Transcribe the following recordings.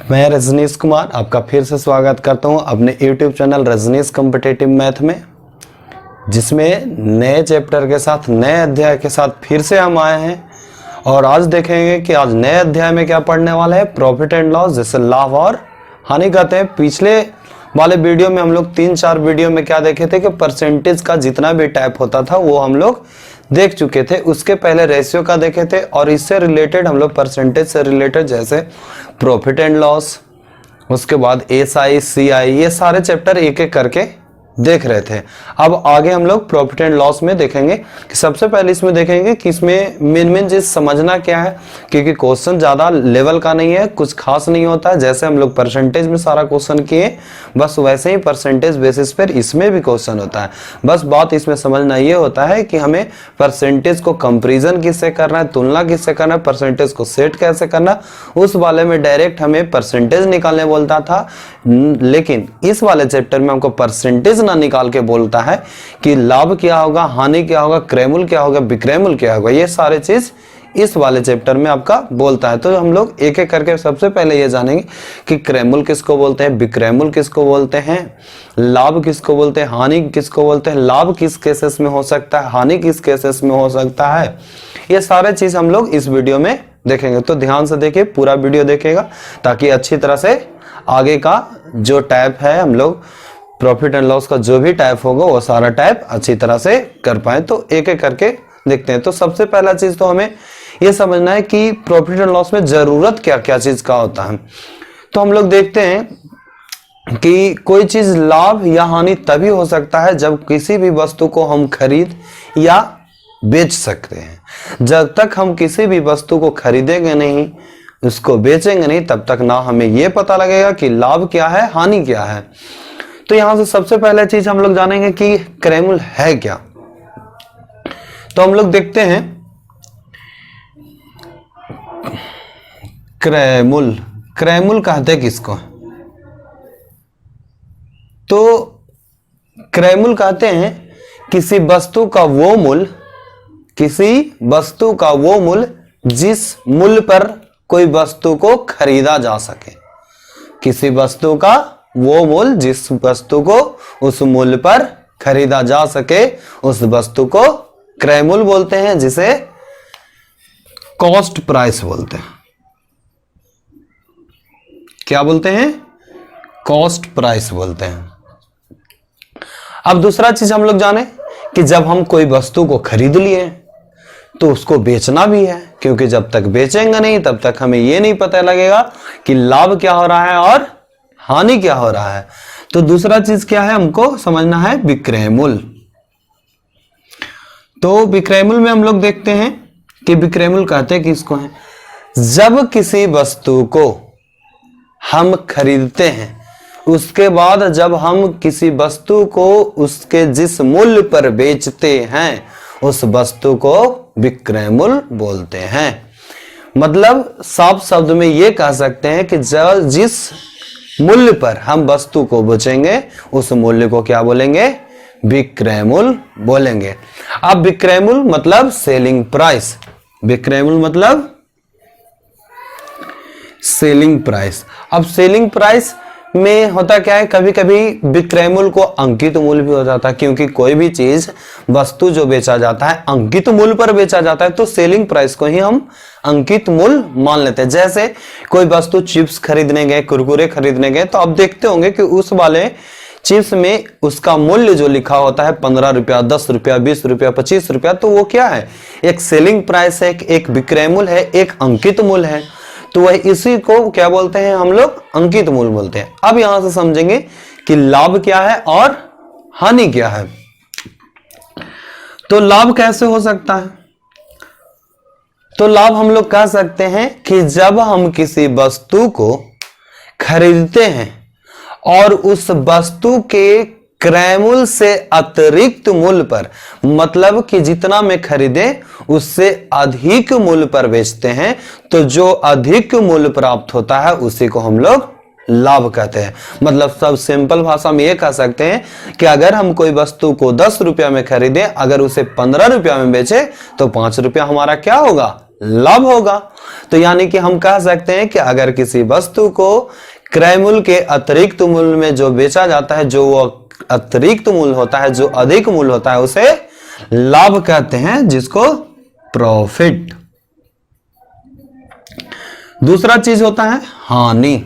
मैं रजनीश कुमार आपका फिर से स्वागत करता हूं अपने YouTube channel Rajneesh competitive math में, जिसमें नए चैप्टर के साथ नए अध्याय के साथ फिर से हम आए हैं। और आज देखेंगे कि आज नए अध्याय में क्या पढ़ने वाला है, प्रॉफिट एंड लॉस, जिसे लाभ और हानि कहते हैं। पिछले वाले वीडियो में हम लोग 3-4 वीडियो में क्या देखे थे कि परसेंटेज का जितना भी टाइप होता था वो हम लोग देख चुके थे। उसके पहले रेशियो का देखे थे और इससे रिलेटेड हम लोग परसेंटेज से रिलेटेड जैसे प्रॉफिट एंड लॉस, उसके बाद एसआई, सीआई, ये सारे चैप्टर एक एक करके देख रहे थे। अब आगे हम लोग प्रॉफिट एंड लॉस में देखेंगे कि सबसे पहले इसमें देखेंगे कि इसमें मेन चीज समझना क्या है, क्योंकि क्वेश्चन ज्यादा लेवल का नहीं है, कुछ खास नहीं होता है। जैसे हम लोग परसेंटेज में सारा क्वेश्चन किए, बस वैसे ही परसेंटेज बेसिस पर इसमें भी क्वेश्चन होता है। बस बात इसमें समझना ये होता है कि हमें परसेंटेज को कंपेरिजन किससे करना है, तुलना किससे करना है, परसेंटेज को सेट कैसे करना, उस वाले में डायरेक्ट हमें परसेंटेज निकालने बोलता था। लेकिन इस वाले चैप्टर में हमको परसेंटेज ना निकाल के बोलता है कि लाभ क्या होगा, हानि क्या होगा, क्रयमूल क्या होगा, विक्रयमूल क्या होगा। ये सारे चीज इस वाले चैप्टर में आपका बोलता है। तो हम लोग एक एक करके सबसे पहले ये जानेंगे कि क्रयमूल किसको बोलते हैं, विक्रयमूल किसको बोलते हैं, लाभ किसको बोलते हैं, हानि किसको बोलते हैं, लाभ किस केसेस में हो सकता है, हानि किस केसेस में हो सकता है। ये सारे चीज हम लोग इस वीडियो में देखेंगे। तो ध्यान से देखिए, पूरा वीडियो देखिएगा ताकि अच्छी तरह से आगे का जो टाइप है, हम लोग प्रॉफिट एंड लॉस का जो भी टाइप होगा वो सारा टाइप अच्छी तरह से कर पाए। तो एक एक करके देखते हैं। तो सबसे पहला चीज तो हमें ये समझना है कि प्रॉफिट एंड लॉस में जरूरत क्या क्या चीज का होता है। तो हम लोग देखते हैं कि कोई चीज लाभ या हानि तभी हो सकता है जब किसी भी वस्तु को हम खरीद या बेच सकते हैं। जब तक हम किसी भी वस्तु को खरीदेंगे नहीं, उसको बेचेंगे नहीं, तब तक ना हमें यह पता लगेगा कि लाभ क्या है, हानि क्या है। तो यहां से सबसे पहले चीज हम लोग जानेंगे कि क्रयमूल है क्या। तो हम लोग देखते हैं क्रयमूल, क्रयमूल कहते किसको, तो क्रयमूल कहते हैं किसी वस्तु का वो मूल्य, किसी वस्तु का वो मूल्य जिस मूल्य पर कोई वस्तु को खरीदा जा सके। किसी वस्तु का वो मूल्य जिस वस्तु को उस मूल्य पर खरीदा जा सके, उस वस्तु को क्रयमूल बोलते हैं, जिसे कॉस्ट प्राइस बोलते हैं। क्या बोलते हैं? कॉस्ट प्राइस बोलते हैं। अब दूसरा चीज हम लोग जाने कि जब हम कोई वस्तु को खरीद लिए तो उसको बेचना भी है, क्योंकि जब तक बेचेंगे नहीं तब तक हमें यह नहीं पता लगेगा कि लाभ क्या हो रहा है और हानि क्या हो रहा है। तो दूसरा चीज क्या है, हमको समझना है विक्रयमूल। तो विक्रयमूल में हम लोग देखते हैं कि विक्रयमूल कहते हैं किसको है, जब किसी वस्तु को हम खरीदते हैं, उसके बाद जब हम किसी वस्तु को उसके जिस मूल्य पर बेचते हैं, उस वस्तु को विक्रयमूल बोलते हैं। मतलब साफ शब्द में यह कह सकते हैं कि जिस मूल्य पर हम वस्तु को बेचेंगे, उस मूल्य को क्या बोलेंगे? विक्रयमूल बोलेंगे। अब विक्रयमूल मतलब सेलिंग प्राइस, विक्रयमूल मतलब सेलिंग प्राइस। अब सेलिंग प्राइस में होता क्या है, कभी कभी विक्रयमूल को अंकित मूल्य भी हो जाता है, क्योंकि कोई भी चीज, वस्तु जो बेचा जाता है अंकित मूल्य पर बेचा जाता है, तो सेलिंग प्राइस को ही हम अंकित मूल्य मान लेते हैं। जैसे कोई वस्तु चिप्स खरीदने गए, कुरकुरे खरीदने गए, तो आप देखते होंगे कि उस वाले चिप्स में उसका मूल्य जो लिखा होता है 15 रुपया, 10 रुपया, 20 रुपया, 25 रुपया, तो वो क्या है? एक सेलिंग प्राइस है, एक विक्रयमूल है, एक अंकित मूल्य है। तो वह इसी को क्या बोलते हैं हम लोग? अंकित मूल्य बोलते हैं। अब यहां से समझेंगे कि लाभ क्या है और हानि क्या है। तो लाभ कैसे हो सकता है? तो लाभ हम लोग कह सकते हैं कि जब हम किसी वस्तु को खरीदते हैं और उस वस्तु के क्रयमूल से अतिरिक्त मूल्य पर, मतलब कि जितना में खरीदे उससे अधिक मूल्य पर बेचते हैं, तो जो अधिक मूल्य प्राप्त होता है उसी को हम लोग लाभ कहते हैं। मतलब सब सिंपल भाषा में ये कह सकते हैं कि अगर हम कोई वस्तु को 10 रुपया में खरीदे, अगर उसे 15 रुपया में बेचे, तो 5 रुपया हमारा क्या होगा? लाभ होगा। तो यानी कि हम कह सकते हैं कि अगर किसी वस्तु को क्रय मूल्य के अतिरिक्त मूल्य में जो बेचा जाता है, जो वो अतिरिक्त मूल्य होता है, जो अधिक मूल्य होता है, उसे लाभ कहते हैं, जिसको प्रॉफिट। दूसरा चीज होता है हानि।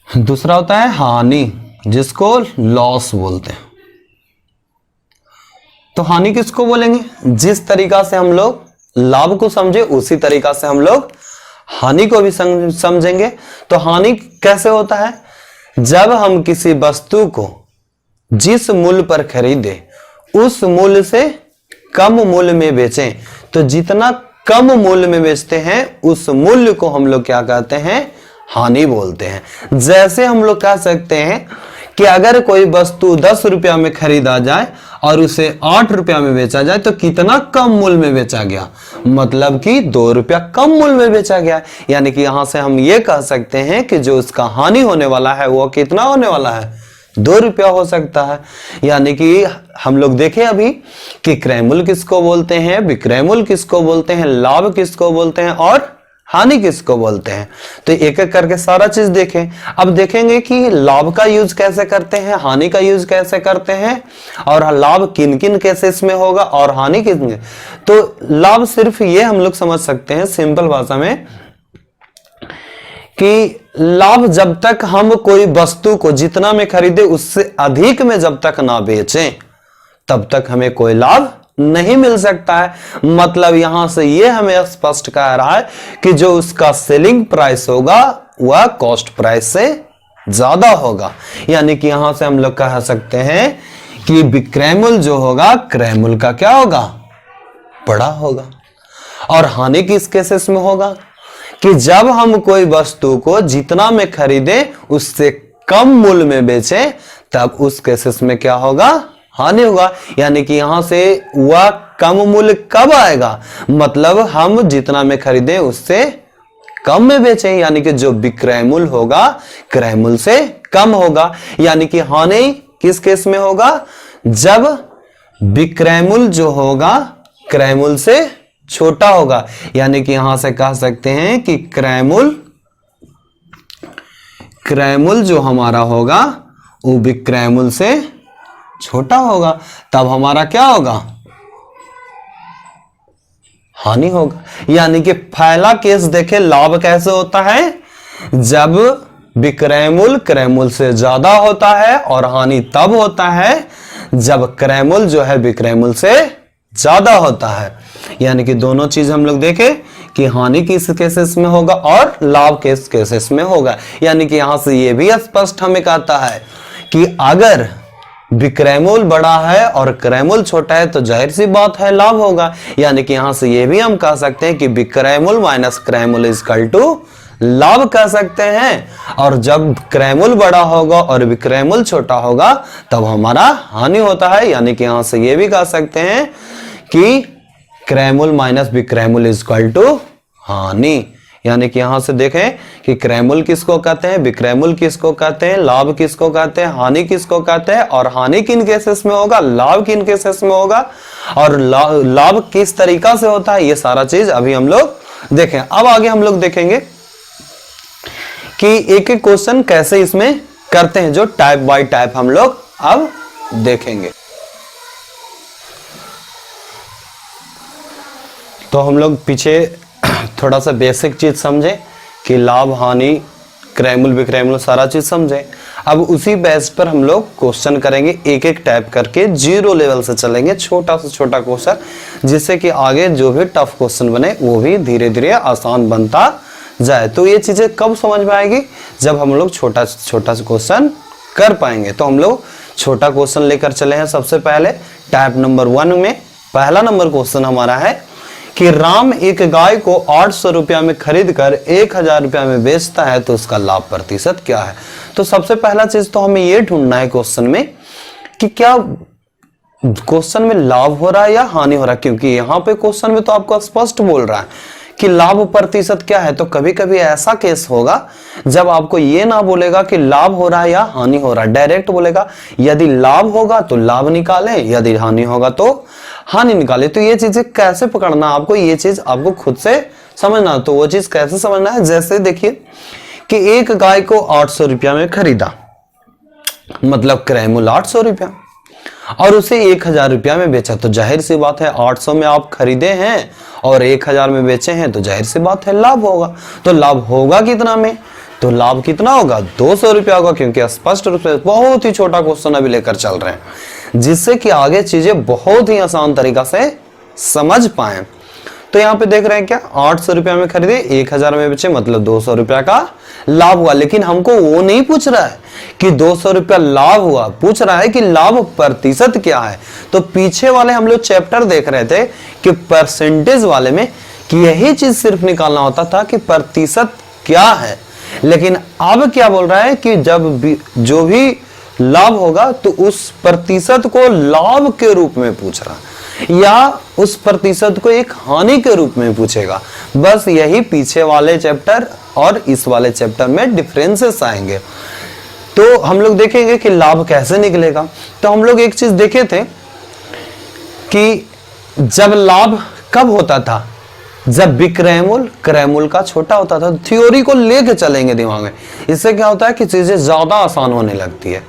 दूसरा होता है हानि, जिसको लॉस बोलते हैं। तो हानि किसको बोलेंगे? जिस तरीका से हम लोग लाभ को समझे उसी तरीका से हम लोग हानि को भी समझेंगे। तो हानि कैसे होता है? जब हम किसी वस्तु को जिस मूल्य पर खरीदे उस मूल्य से कम मूल्य में बेचें, तो जितना कम मूल्य में बेचते हैं उस मूल्य को हम लोग क्या कहते हैं? हानि बोलते हैं। जैसे हम लोग कह सकते हैं कि अगर कोई वस्तु 10 रुपया में खरीदा जाए और उसे 8 रुपया में बेचा जाए, तो कितना कम मूल्य में बेचा गया? मतलब कि 2 रुपया कम मूल्य में बेचा गया। यानी कि यहां से हम ये कह सकते हैं कि जो उसका हानि होने वाला है वो कितना होने वाला है? 2 रुपया हो सकता है। यानी कि हम लोग देखें अभी कि क्रय मूल्य किसको बोलते हैं, विक्रय मूल्य किसको बोलते हैं, लाभ किसको बोलते हैं और हानि किसको बोलते हैं। तो एक एक करके सारा चीज देखें। अब देखेंगे कि लाभ का यूज कैसे करते हैं, हानि का यूज कैसे करते हैं, और लाभ किन किन केसेस में होगा और हानि किन। तो लाभ सिर्फ ये हम लोग समझ सकते हैं सिंपल भाषा में कि लाभ जब तक हम कोई वस्तु को जितना में खरीदे उससे अधिक में जब तक ना बेचें, तब तक हमें कोई लाभ नहीं मिल सकता है। मतलब यहां से यह हमें स्पष्ट कह रहा है कि जो उसका सेलिंग प्राइस होगा वह कॉस्ट प्राइस से ज्यादा होगा। यानी कि यहां से हम लोग कह सकते हैं कि विक्रय मूल्य जो होगा क्रय मूल्य का क्या होगा? बड़ा होगा। और हानि किस केसेस में होगा? कि जब हम कोई वस्तु को जितना में खरीदे उससे कम मूल्य में बेचें, तब उस केसेस में क्या होगा? हानि होगा। यानी कि यहां से वह कम मूल्य कब आएगा? मतलब हम जितना में खरीदे उससे कम में बेचें, यानी कि जो विक्रय मूल्य होगा क्रय मूल्य से कम होगा। यानी कि हानि किस केस में होगा? जब विक्रय मूल्य जो होगा क्रय मूल्य से छोटा होगा। यानी कि यहां से कह सकते हैं कि क्रय मूल्य जो हमारा होगा वो विक्रय मूल्य से छोटा होगा, तब हमारा क्या होगा? हानि होगा। यानी कि पहला केस देखें लाभ कैसे होता है? जब विक्रय मूल्य क्रय मूल्य से ज्यादा होता है, और हानि तब होता है जब क्रय मूल्य जो है विक्रय मूल्य से ज्यादा होता है। यानी कि दोनों चीज हम लोग देखें कि हानि किस केसेस में होगा और लाभ किस केसेस में होगा। यानी कि यहां से यह भी स्पष्ट हमें कहता है कि अगर विक्रय मूल्य बड़ा है और क्रय मूल्य छोटा है तो जाहिर सी बात है लाभ होगा। यानी कि यहां से यह भी हम कह सकते हैं कि विक्रय मूल्य माइनस क्रय मूल्य इक्वल टू लाभ कह सकते हैं। और जब क्रय मूल्य बड़ा होगा और विक्रय मूल्य छोटा होगा तब हमारा हानि होता है। यानी कि यहां से यह भी कह सकते हैं कि क्रय मूल्य माइनस विक्रय मूल्य इक्वल टू हानि। यानी कि यहां से देखें कि क्रय मूल्य किसको कहते हैं, विक्रय मूल्य किसको कहते हैं, लाभ किसको कहते हैं, हानि किसको कहते हैं, और हानि किन केसेस में होगा, लाभ किन केसेस में होगा, और लाभ किस तरीका से होता है, ये सारा चीज अभी हम लोग देखें। अब आगे हम लोग देखेंगे कि एक एक क्वेश्चन कैसे इसमें करते हैं, जो टाइप बाय टाइप हम लोग अब देखेंगे। तो हम लोग पीछे थोड़ा सा बेसिक चीज समझे कि लाभ हानि क्रय मूल्य विक्रय मूल्य सारा चीज समझे। अब उसी बेस पर हम लोग क्वेश्चन करेंगे, एक एक टाइप करके 0 लेवल से चलेंगे, छोटा से छोटा क्वेश्चन, जिससे कि आगे जो भी टफ क्वेश्चन बने वो भी धीरे धीरे आसान बनता जाए। तो ये चीजें कब समझ में आएगी? जब हम लोग छोटा छोटा क्वेश्चन कर पाएंगे। तो हम लोग छोटा क्वेश्चन लेकर चले हैं। सबसे पहले टाइप नंबर 1 में पहला नंबर क्वेश्चन हमारा है कि राम एक गाय को 800 रुपया में खरीद कर 1000 रुपया में बेचता है, तो उसका लाभ प्रतिशत क्या है? तो सबसे पहला चीज तो हमें यह ढूंढना है क्वेश्चन में कि क्या क्वेश्चन में लाभ हो रहा है या हानि हो रहा है, क्योंकि यहां पे क्वेश्चन में तो आपको स्पष्ट बोल रहा है कि लाभ प्रतिशत क्या है, तो कभी कभी ऐसा केस होगा जब आपको ये ना बोलेगा कि लाभ हो रहा है या हानि हो रहा है, डायरेक्ट बोलेगा यदि लाभ होगा तो लाभ निकाले, यदि हानि होगा तो हानि निकाले। तो ये चीजें कैसे पकड़ना आपको, ये चीज आपको खुद से समझना। तो वो चीज कैसे समझना है, जैसे देखिए कि एक गाय को 800 रुपया में खरीदा, मतलब क्रय मूल्य 800 रुपया, और उसे 1000 रुपया में बेचा। तो जाहिर सी बात है 800 में आप खरीदे हैं और 1000 में बेचे हैं, तो जाहिर सी बात है लाभ होगा। तो लाभ होगा कितना में, तो लाभ कितना होगा, 200 रुपया होगा, क्योंकि स्पष्ट रूप से बहुत ही छोटा क्वेश्चन अभी लेकर चल रहे हैं, जिससे कि आगे चीजें बहुत ही आसान तरीका से समझ पाए। तो यहाँ पे देख रहे हैं क्या, 800 रुपया में खरीदे, 1000 में बेचे, मतलब 200 रुपया का लाभ हुआ। लेकिन हमको वो नहीं पूछ रहा है कि 200 रुपया लाभ हुआ, पूछ रहा है कि लाभ प्रतिशत क्या है। तो पीछे वाले हम लोग चैप्टर देख रहे थे कि परसेंटेज वाले में कि यही चीज सिर्फ निकालना होता था कि प्रतिशत क्या है। लेकिन अब क्या बोल रहा है कि जब भी जो भी लाभ होगा तो उस प्रतिशत को लाभ के रूप में पूछ रहा है, या उस प्रतिशत को एक हानि के रूप में पूछेगा। बस यही पीछे वाले चैप्टर और इस वाले चैप्टर में डिफरेंसेस आएंगे। तो हम लोग देखेंगे कि लाभ कैसे निकलेगा। तो हम लोग एक चीज देखे थे कि जब लाभ कब होता था, जब विक्रय मूल्य क्रय मूल्य का छोटा होता था। थ्योरी को लेके चलेंगे दिमाग में, इससे क्या होता है कि चीजें ज्यादा आसान होने लगती है।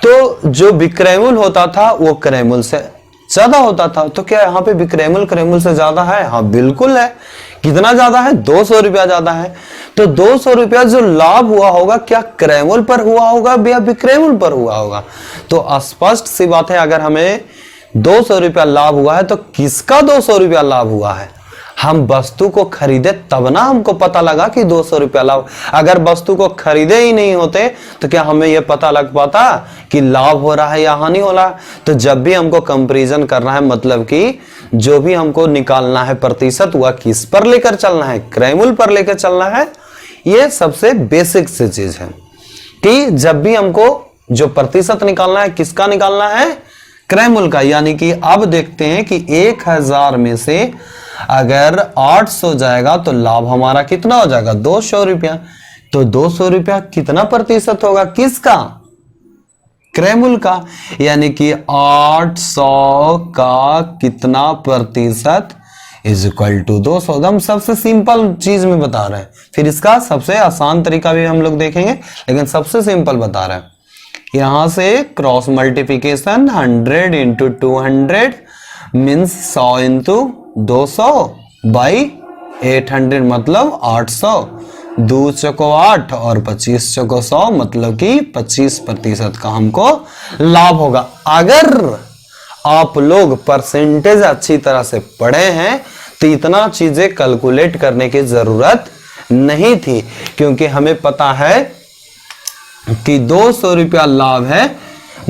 तो जो विक्रय मूल्य होता था वो क्रय मूल्य से ज्यादा होता था। तो क्या यहाँ पे विक्रय मूल्य क्रय मूल्य से ज्यादा है, हाँ बिल्कुल है। कितना ज्यादा है, 200 रुपया ज्यादा है। तो 200 रुपया जो लाभ हुआ होगा, क्या क्रय मूल्य पर हुआ होगा या विक्रय मूल्य पर हुआ होगा। तो स्पष्ट सी बात है, अगर हमें 200 रुपया लाभ हुआ है तो किसका 200 रुपया लाभ हुआ है, हम वस्तु को खरीदे तब ना हमको पता लगा कि 200 रुपया लाभ। अगर वस्तु को खरीदे ही नहीं होते तो क्या हमें यह पता लग पाता कि लाभ हो रहा है या हानि हो रहा है। तो जब भी हमको कंपैरिजन करना है, मतलब कि जो भी हमको निकालना है प्रतिशत, हुआ किस पर लेकर चलना है, क्रय मूल्य पर लेकर चलना है। ये सबसे बेसिक सी चीज है कि जब भी हमको जो प्रतिशत निकालना है, किसका निकालना है, क्रय मूल्य का। यानी कि अब देखते हैं कि 1000 में से अगर 800 जाएगा तो लाभ हमारा कितना हो जाएगा, 200 रुपया। तो 200 रुपया कितना प्रतिशत होगा, किसका, क्रय मूल्य का। यानी कि 800 का कितना प्रतिशत इज इक्वल टू 200। हम सबसे सिंपल चीज में बता रहे हैं, फिर इसका सबसे आसान तरीका भी हम लोग देखेंगे, लेकिन सबसे सिंपल बता रहे हैं। यहां से cross multiplication 100 into 200 means 100 into 200 by 800, मतलब 800। 2 चौको 8 और 25 चौको 100, मतलब कि 25% का हमको लाभ होगा। अगर आप लोग परसेंटेज अच्छी तरह से पढ़े हैं तो इतना चीजें कैलकुलेट करने की जरूरत नहीं थी, क्योंकि हमें पता है कि 200 रुपया लाभ है,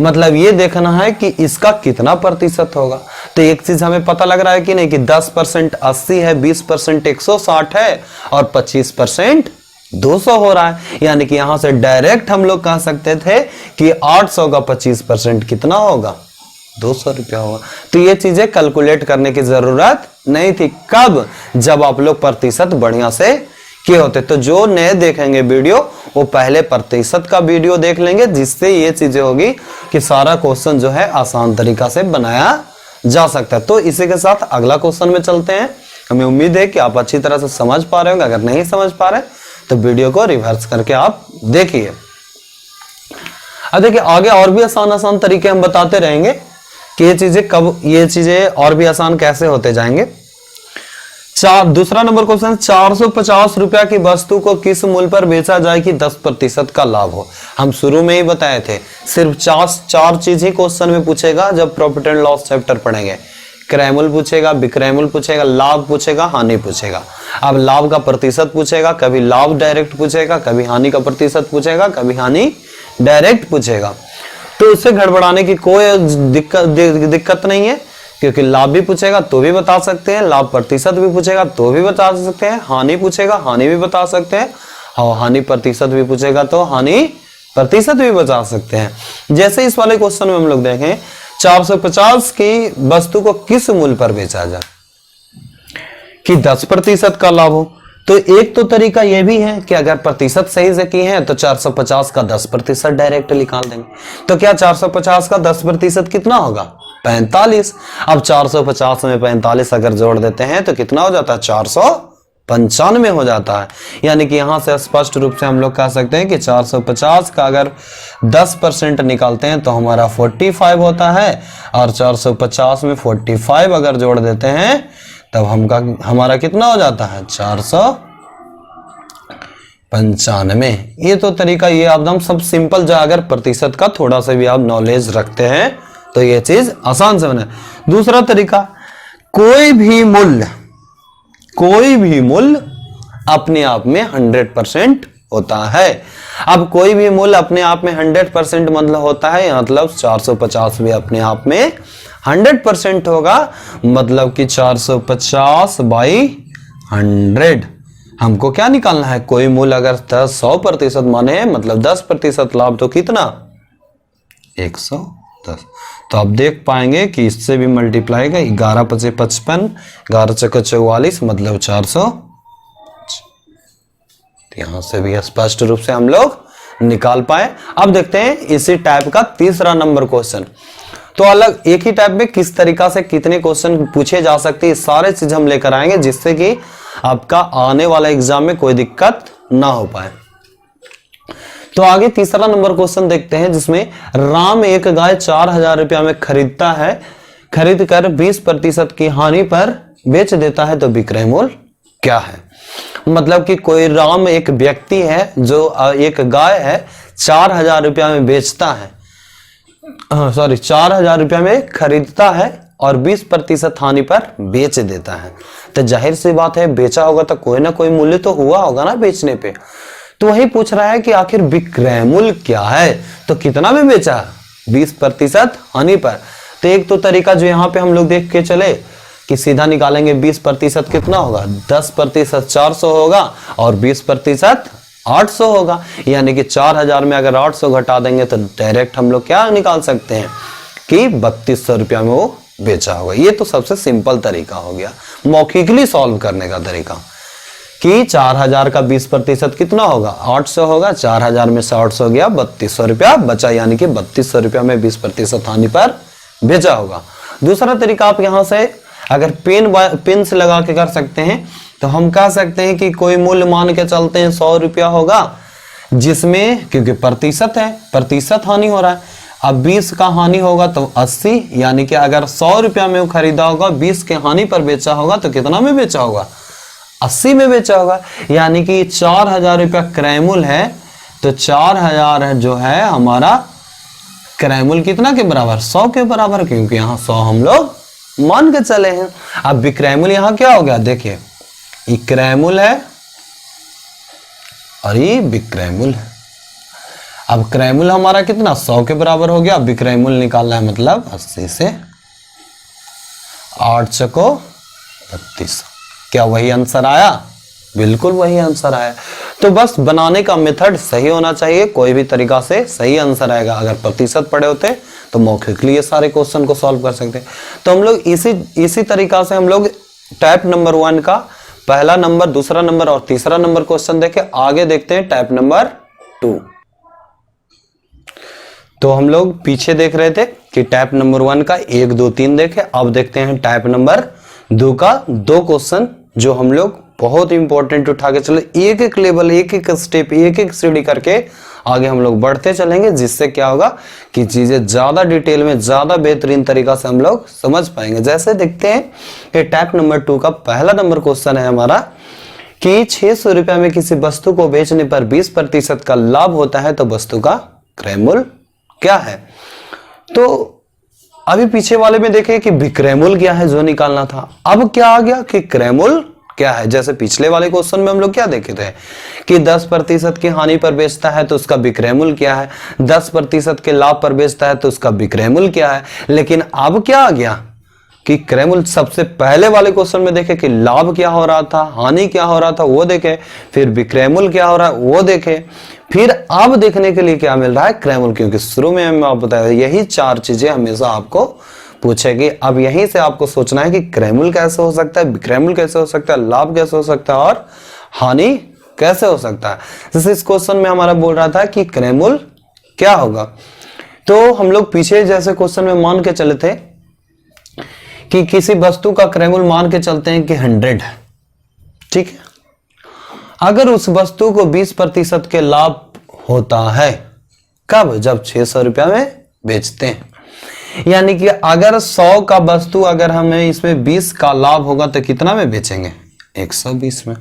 मतलब ये देखना है कि इसका कितना प्रतिशत होगा। तो एक चीज हमें पता लग रहा है कि नहीं, कि 10% 80 है, 20% 160 है और 25% 200 हो रहा है। यानी कि यहां से डायरेक्ट हम लोग कह सकते थे कि 800 का 25% कितना होगा, 200 रुपया होगा। तो ये चीजें कैलकुलेट करने की जरूरत नहीं थी। कब, जब आप लोग प्रतिशत बढ़िया से किए होते। तो जो नए देखेंगे वीडियो, वो पहले प्रतिशत का वीडियो देख लेंगे, जिससे ये चीजें होगी कि सारा क्वेश्चन जो है आसान तरीका से बनाया जा सकता है। तो इसी के साथ अगला क्वेश्चन में चलते हैं। हमें उम्मीद है कि आप अच्छी तरह से समझ पा रहे होंगे। अगर नहीं समझ पा रहे तो वीडियो को रिवर्स करके आप देखिए। अब देखिए आगे और भी आसान तरीके हम बताते रहेंगे कि ये चीजें और भी आसान कैसे होते जाएंगे। दूसरा नंबर क्वेश्चन, 450 रुपया की वस्तु को किस मूल्य पर बेचा जाए कि 10% का लाभ हो। हम शुरू में ही बताए थे, सिर्फ चार चीज ही क्वेश्चन में पूछेगा जब प्रॉफिट एंड लॉस चैप्टर पढ़ेंगे। क्रय मूल्य पूछेगा, विक्रय मूल्य पूछेगा, लाभ पूछेगा, हानि पूछेगा। अब लाभ का प्रतिशत पूछेगा, कभी लाभ डायरेक्ट पूछेगा, कभी हानि का प्रतिशत पूछेगा, कभी हानि डायरेक्ट पूछेगा। तो इससे गड़बड़ाने की कोई दिक्कत नहीं है, क्योंकि लाभ भी पूछेगा तो भी बता सकते हैं, लाभ प्रतिशत भी पूछेगा तो भी बता सकते हैं, हानि पूछेगा हानि भी बता सकते हैं, और हानि प्रतिशत भी पूछेगा तो हानि प्रतिशत भी बता सकते हैं। जैसे इस वाले क्वेश्चन में हम लोग देखें, 450 की वस्तु को किस मूल्य पर बेचा जाए। कि 10% का लाभ हो। तो एक तो तरीका यह भी है कि अगर प्रतिशत सही से किए हैं तो 450 का 10% डायरेक्ट निकाल देंगे। तो क्या 450 का 10% कितना होगा? 45। अब 450 में 45 अगर जोड़ देते हैं तो कितना हो जाता है? 495 हो जाता है। यानी कि यहां से स्पष्ट रूप से हम लोग कह सकते हैं कि 450 का अगर 10% निकालते हैं तो हमारा 45 होता है, और 450 में 45 अगर जोड़ देते हैं तब हमारा कितना हो जाता है? 495। ये तो तरीका, ये एकदम सब सिंपल। जो अगर प्रतिशत का थोड़ा सा भी आप नॉलेज रखते हैं तो ये चीज आसान से बने। दूसरा तरीका, कोई भी मूल्य अपने आप में 100% होता है। अब कोई भी मूल्य अपने आप में 100% मतलब होता है, मतलब 450 भी अपने आप में 100% होगा, मतलब कि 450 बाई 100। हमको क्या निकालना है? कोई मूल्य अगर 100% माने मतलब 10% लाभ, तो कितना? 110। तो आप देख पाएंगे कि इससे भी मल्टीप्लाई का 11 पचे 55, 11 चौके 44, मतलब 400। यहां से भी स्पष्ट रूप से हम लोग निकाल पाए। अब देखते हैं इसी टाइप का तीसरा नंबर क्वेश्चन। तो अलग एक ही टाइप में किस तरीका से कितने क्वेश्चन पूछे जा सकते हैं, सारे चीज हम लेकर आएंगे, जिससे कि आपका आने वाला एग्जाम में कोई दिक्कत ना हो पाए। तो आगे तीसरा नंबर क्वेश्चन देखते हैं, जिसमें राम एक गाय 4000 रुपया में खरीदता है, खरीद कर 20% की हानि पर बेच देता है, तो विक्रय मूल्य क्या है? मतलब कि कोई राम एक व्यक्ति है जो एक गाय है 4000 रुपया में बेचता है, 4000 रुपया में खरीदता है और 20% हानि पर बेच देता है। तो जाहिर सी बात है, बेचा होगा तो कोई ना कोई मूल्य तो हुआ होगा ना बेचने पे। तो वही पूछ रहा है कि आखिर विक्रय मूल्य क्या है? तो कितना में बेचा? 20% हानि पर। तो एक तो तरीका जो यहाँ पे हम लोग देख के चले कि सीधा निकालेंगे 20% कितना होगा? 10% 400 होगा और 20% 800 होगा। यानी कि 4000 में अगर 800 घटा देंगे तो डायरेक्ट हम लोग क्या निकाल सकते हैं कि 3200 रुपया में वो बेचा होगा। ये तो सबसे सिंपल तरीका हो गया मौखिकली सॉल्व करने का तरीका, कि 4000 का 20% कितना होगा? 800 होगा। 4000 में से 800 गया, 3200 रुपया बचा, यानी कि 3200 रुपया में 20% हानि पर बेचा होगा। दूसरा तरीका आप यहां से अगर पेन से लगा के कर सकते हैं, तो हम कह सकते हैं कि कोई मूल्य मान के चलते हैं 100 रुपया होगा, जिसमें क्योंकि प्रतिशत है, प्रतिशत हानि हो रहा है। अब 20 का हानि होगा तो 80, यानी कि अगर 100 रुपया में वो खरीदा होगा, 20 के हानि पर बेचा होगा, तो कितना में बेचा होगा? 80 में बेचा होगा। यानी कि 4000 रुपया क्रय मूल्य है, तो 4000 जो है हमारा क्रय मूल्य कितना के बराबर? 100 के बराबर, क्योंकि यहाँ 100 हम लोग मान के चले हैं। अब विक्रय मूल्य यहाँ क्या हो गया? देखिए, ये क्रय मूल्य है और ये विक्रय मूल्य है। अब क्रय मूल्य हमारा कितना? 100 के बराबर हो गया। विक्रय मूल्य निकालना है, मतलब 80 से 8 चको 32। क्या वही आंसर आया? बिल्कुल वही आंसर आया। तो बस बनाने का मेथड सही होना चाहिए, कोई भी तरीका से सही आंसर आएगा। अगर प्रतिशत पड़े होते तो मौखिकली ये सारे क्वेश्चन को सॉल्व कर सकते हैं। तो हम लोग इसी तरीका से हम लोग टाइप नंबर 1 का पहला नंबर, दूसरा नंबर और तीसरा नंबर क्वेश्चन देखे। आगे देखते हैं टाइप नंबर 2। तो हम लोग पीछे देख रहे थे कि टाइप नंबर 1 का 1 2 3 देखे। अब देखते हैं टाइप नंबर 2 का 2 क्वेश्चन, जो हम लोग बहुत इंपॉर्टेंट उठा के चले। एक एक लेवल, एक एक स्टेप, एक एक सीढ़ी करके आगे हम लोग बढ़ते चलेंगे, जिससे क्या होगा कि चीजें ज्यादा डिटेल में, ज्यादा बेहतरीन तरीका से हम लोग समझ पाएंगे। जैसे देखते हैं कि टाइप नंबर 2 का पहला नंबर क्वेश्चन है हमारा कि 600 रुपया में किसी वस्तु को बेचने पर 20% का लाभ होता है, तो वस्तु का क्रय मूल्य क्या है? तो अभी पीछे वाले में देखें कि विक्रय मूल्य क्या है जो निकालना था। अब क्या आ गया कि क्रय मूल्य क्या है। जैसे पिछले वाले क्वेश्चन में हम लोग क्या देखे थे कि 10% की हानि पर बेचता है तो उसका विक्रय मूल्य क्या है, 10% के लाभ पर बेचता है तो उसका विक्रय मूल्य क्या है। लेकिन अब क्या आ गया कि क्रय मूल्य सबसे पहले वाले क्वेश्चन में देखे कि लाभ क्या हो रहा था, हानि क्या हो रहा था वो देखे, फिर विक्रय मूल्य क्या हो रहा है वो देखे, फिर अब देखने के लिए क्या मिल रहा है क्रय मूल्य। क्योंकि शुरू में मैं आपको बताया यही 4 चीजें हमेशा आपको पूछेगी। अब यहीं से आपको सोचना है कि क्रयमूल्य कैसे हो सकता है, विक्रयमूल्य कैसे हो सकता है, लाभ कैसे हो सकता है और हानि कैसे हो सकता है। जैसे इस क्वेश्चन में हमारा बोल रहा था कि क्रयमूल्य क्या होगा, तो हम लोग पीछे जैसे क्वेश्चन में मान के चले थे कि किसी वस्तु का क्रयमूल्य मान के चलते हैं कि 100 है, ठीक है। अगर उस वस्तु को 20% के लाभ होता है, कब? जब 600 रुपया में बेचते हैं। यानी कि अगर 100 का वस्तु अगर हमें इसमें 20 का लाभ होगा तो कितना में बेचेंगे? 120 में,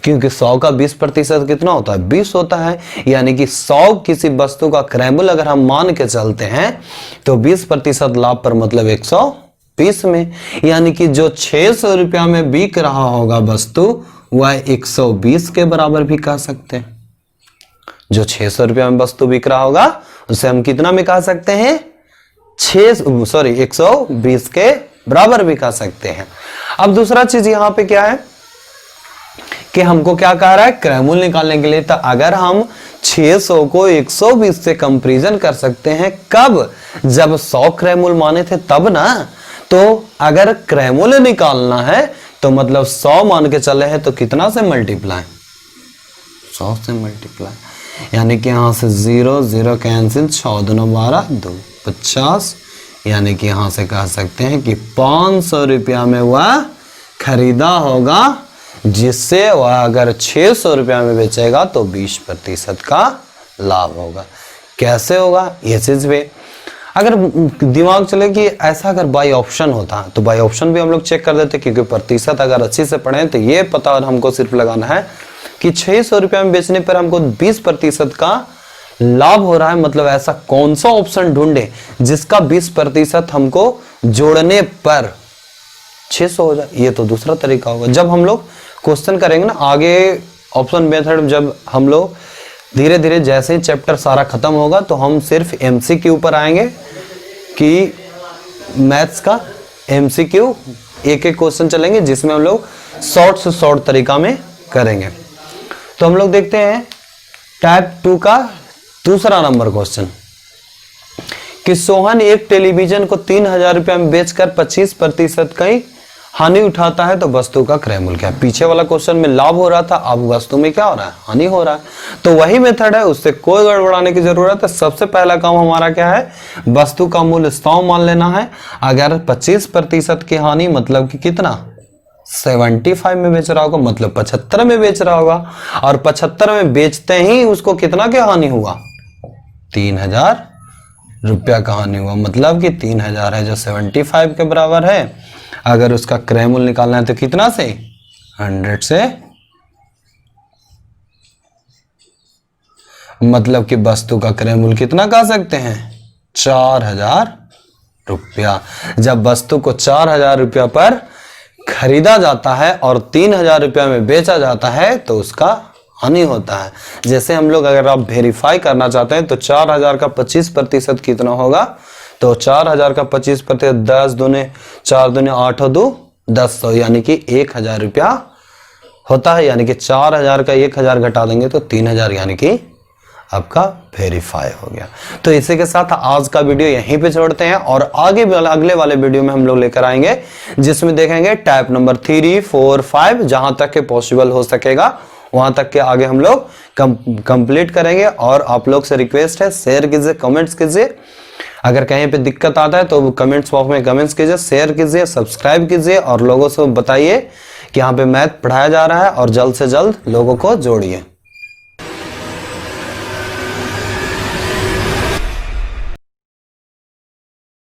क्योंकि 100 का 20% कितना होता है? 20 होता है। यानी कि 100 किसी वस्तु का क्रयमूल्य अगर हम मान के चलते हैं तो 20% लाभ पर मतलब 120 में। यानी कि जो 600 रुपया में बिक रहा होगा वस्तु वह 120 के बराबर भी कह सकते हैं। जो 600 रुपया में वस्तु बिक रहा होगा उसे हम कितना में कह सकते हैं? 120 के बराबर भी कह सकते हैं। अब दूसरा चीज यहां पे क्या है कि हमको क्या कह रहा है? क्रयमूल्य निकालने के लिए। तो अगर हम 600 को 120 से कंपैरिजन कर सकते हैं, कब? जब 100 क्रयमूल्य माने थे तब ना। तो अगर क्रयमूल्य निकालना है तो मतलब 100 मान के चले हैं तो कितना से मल्टीप्लाई? 100 से मल्टीप्लाई। यानी कि यहां से 0 0 कैंसिल, 6 2 12 2 50। यानी कि यहां से कह सकते हैं कि 500 रुपया में वह खरीदा होगा, जिससे वह अगर 600 रुपया में बेचेगा तो 20% का लाभ होगा। कैसे होगा ये चीज भी अगर दिमाग चले कि ऐसा अगर बाई ऑप्शन होता तो बाई ऑप्शन भी हम लोग चेक कर देते, क्योंकि प्रतिशत अगर अच्छे से पढ़े तो ये पता हमको सिर्फ लगाना है कि 600 रुपया में बेचने पर हमको 20% का लाभ हो रहा है। मतलब ऐसा कौन सा ऑप्शन ढूंढे जिसका 20% हमको जोड़ने पर 600 हो जाए। ये तो दूसरा तरीका होगा। जब हम लोग क्वेश्चन करेंगे ना आगे ऑप्शन मेथड, जब हम लोग धीरे धीरे जैसे ही चैप्टर सारा खत्म होगा तो हम सिर्फ एमसीक्यू पर आएंगे कि मैथ्स का एमसीक्यू एक एक क्वेश्चन चलेंगे, जिसमें हम लोग शॉर्ट से शॉर्ट तरीका में करेंगे। तो हम लोग देखते हैं टाइप 2 का दूसरा नंबर क्वेश्चन कि सोहन एक टेलीविजन को 3000 रुपया में बेचकर 25% की हानि उठाता है तो वस्तु का क्रयमूल्य क्या है। पीछे वाला क्वेश्चन में लाभ हो रहा था, अब वस्तु में क्या हो रहा है? हानि हो रहा है। तो वही मेथड है, उससे कोई गड़बड़ाने की जरूरत है। सबसे पहला काम हमारा क्या है? वस्तु का मूल्य 100 मान लेना है। अगर 25% की हानि मतलब कि कितना? 75 में बेच रहा होगा, मतलब 75 में बेच रहा होगा, और 75 में बेचते ही उसको कितना की हानि हुआ? 3000 रुपया का हानि हुआ। मतलब कि 3000 है जो 75 के बराबर है। अगर उसका क्रयमूल्य निकालना है तो कितना से? 100 से। मतलब कि वस्तु का क्रयमूल्य कितना कह सकते हैं? 4000 रुपया। जब वस्तु को 4000 रुपया पर खरीदा जाता है और 3000 रुपया में बेचा जाता है तो उसका हानि होता है। जैसे हम लोग अगर आप वेरीफाई करना चाहते हैं तो 4000 का 25% कितना होगा? तो 4000 का 25% 10 दूने 4 दूने 8 2 10, यानी कि 1000 रुपया होता है। यानी कि 4000 का 1000 घटा देंगे तो 3000, यानी कि आपका वेरीफाई हो गया। तो इसी के साथ आज का वीडियो यहीं पे छोड़ते हैं और आगे अगले वाले वीडियो में हम लोग लेकर आएंगे, जिसमें देखेंगे टाइप नंबर 3 4 5 जहां तक के पॉसिबल हो सकेगा वहां तक के आगे हम लोग कंप्लीट करेंगे। और आप लोग से रिक्वेस्ट है, शेयर कीजिए, कमेंट्स कीजिए। अगर कहीं पे दिक्कत आता है तो कमेंट्स बॉक्स में कमेंट्स कीजिए, शेयर कीजिए, सब्सक्राइब कीजिए और लोगों से बताइए कि यहाँ पे मैथ पढ़ाया जा रहा है और जल्द से जल्द लोगों को जोड़िए।